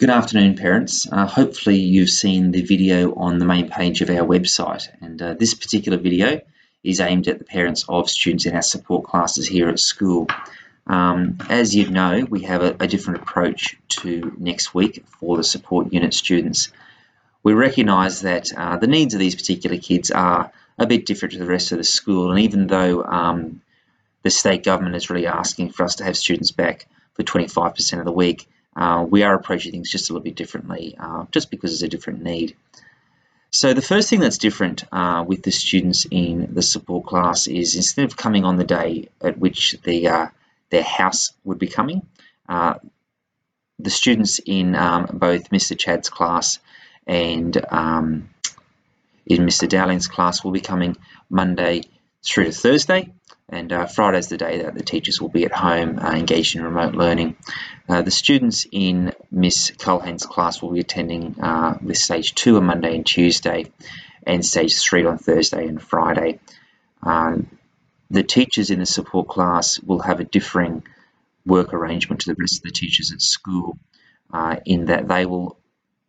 Good afternoon, parents. Hopefully you've seen the video on the main page of our website, and this particular video is aimed at the parents of students in our support classes here at school. As you know, we have a different approach to next week for the support unit students. We recognise that the needs of these particular kids are a bit different to the rest of the school, and even though the state government is really asking for us to have students back for 25% of the week, we are approaching things just a little bit differently, just because it's a different need. So the first thing that's different with the students in the support class is instead of coming on the day at which their house would be coming, the students in both Mr. Chad's class and in Mr. Dowling's class will be coming Monday through to Thursday, and Friday's the day that the teachers will be at home engaged in remote learning. The students in Miss Culhane's class will be attending with Stage 2 on Monday and Tuesday, and Stage 3 on Thursday and Friday. The teachers in the support class will have a differing work arrangement to the rest of the teachers at school, in that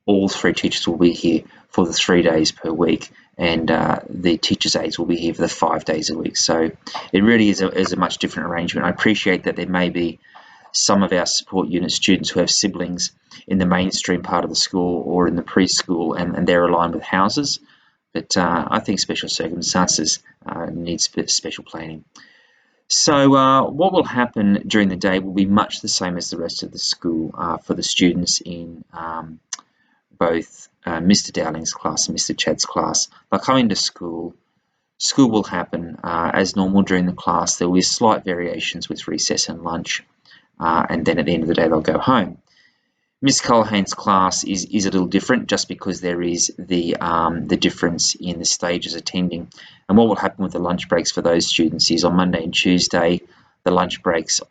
all three teachers will be here for the 3 days per week, and the teachers' aides will be here for the 5 days a week. So it really is a much different arrangement. I appreciate that there may be some of our support unit students who have siblings in the mainstream part of the school or in the preschool, and they're aligned with houses, but I think special circumstances need special planning. So what will happen during the day will be much the same as the rest of the school for the students in both Mr. Dowling's class and Mr. Chad's class. They'll come into school. School will happen as normal during the class. There will be slight variations with recess and lunch, and then at the end of the day they'll go home. Miss Culhane's class is a little different, just because there is the difference in the stages attending. And what will happen with the lunch breaks for those students is on Monday and Tuesday, the lunch breaks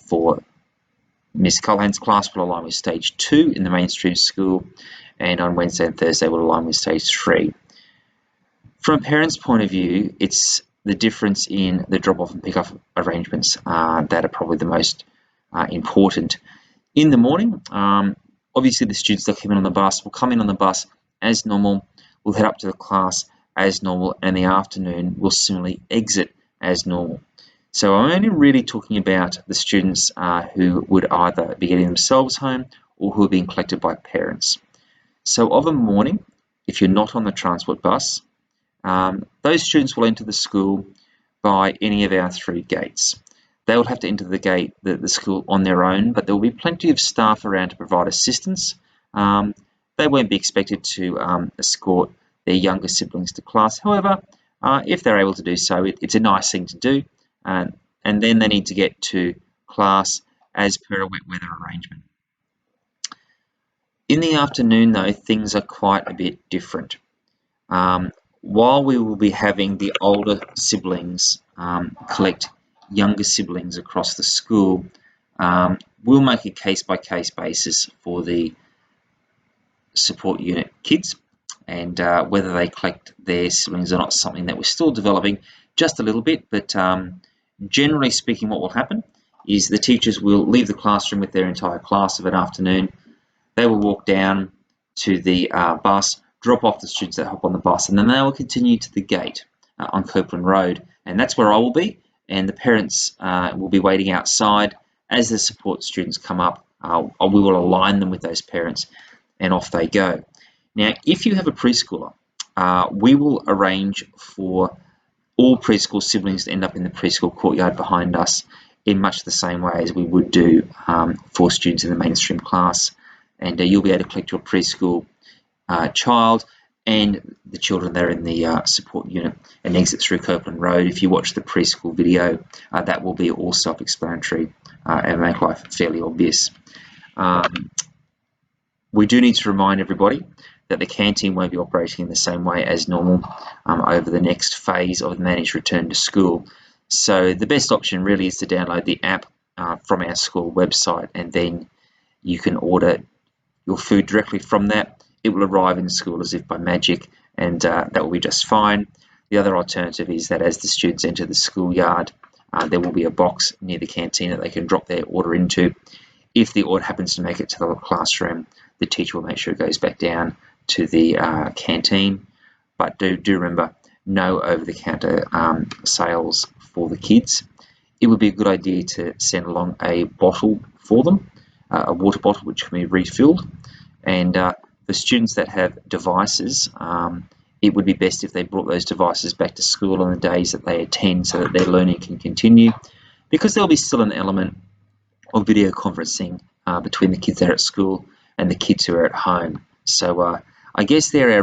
for Miss Culhane's class will align with Stage 2 in the mainstream school, and on Wednesday and Thursday will align with Stage 3. From a parent's point of view, it's the difference in the drop-off and pick-up arrangements that are probably the most important. In the morning, obviously the students that come in on the bus will come in on the bus as normal, will head up to the class as normal, and in the afternoon will similarly exit as normal. So I'm only really talking about the students who would either be getting themselves home or who are being collected by parents. So of a morning, if you're not on the transport bus, those students will enter the school by any of our 3 gates. They will have to enter the school on their own, but there will be plenty of staff around to provide assistance. They won't be expected to escort their younger siblings to class. However, if they're able to do so, it's a nice thing to do. And then they need to get to class as per a wet weather arrangement. In the afternoon, though, things are quite a bit different. While we will be having the older siblings collect younger siblings across the school, we'll make a case-by-case basis for the support unit kids, and whether they collect their siblings or not is something that we're still developing just a little bit, but generally speaking, what will happen is the teachers will leave the classroom with their entire class of an afternoon. They will walk down to the bus, drop off the students that hop on the bus, and then they will continue to the gate on Copeland Road, and that's where I will be, and the parents will be waiting outside. As the support students come up, we will align them with those parents, and off they go. Now, if you have a preschooler, we will arrange for all preschool siblings to end up in the preschool courtyard behind us in much the same way as we would do for students in the mainstream class. And you'll be able to collect your preschool child and the children that are in the support unit and exit through Copeland Road. If you watch the preschool video, that will be all self-explanatory and make life fairly obvious. We do need to remind everybody that the canteen won't be operating in the same way as normal over the next phase of the managed return to school. So the best option really is to download the app from our school website, and then you can order your food directly from that. It will arrive in school as if by magic, and that will be just fine. The other alternative is that as the students enter the schoolyard, there will be a box near the canteen that they can drop their order into. if the order happens to make it to the classroom, the teacher will make sure it goes back down to the canteen. But do remember, no over-the-counter sales for the kids. It would be a good idea to send along a bottle for them, a water bottle which can be refilled. And for students that have devices, it would be best if they brought those devices back to school on the days that they attend so that their learning can continue, because there'll be still an element of video conferencing between the kids that are at school and the kids who are at home. So I guess they're our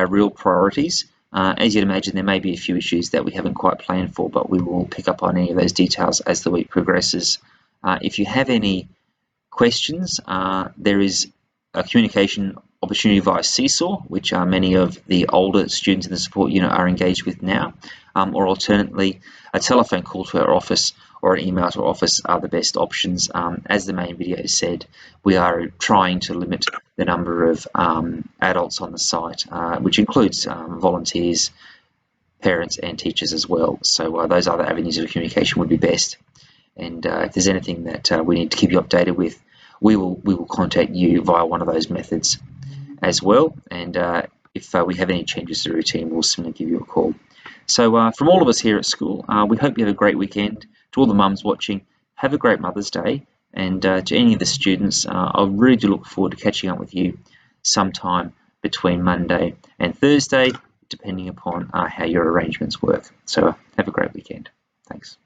real priorities. As you'd imagine, there may be a few issues that we haven't quite planned for, but we will pick up on any of those details as the week progresses. If you have any questions, there is a communication opportunity via Seesaw, which many of the older students in the support unit are engaged with now, or alternately, a telephone call to our office or an email to our office are the best options. As the main video said, we are trying to limit the number of adults on the site, which includes volunteers, parents and teachers as well. So those other avenues of communication would be best. And if there's anything that we need to keep you updated with, we will contact you via one of those methods as well. And if we have any changes to the routine, we'll certainly give you a call. So from all of us here at school, we hope you have a great weekend. To all the mums watching, have a great Mother's Day. And to any of the students, I really do look forward to catching up with you sometime between Monday and Thursday, depending upon how your arrangements work. So have a great weekend. Thanks.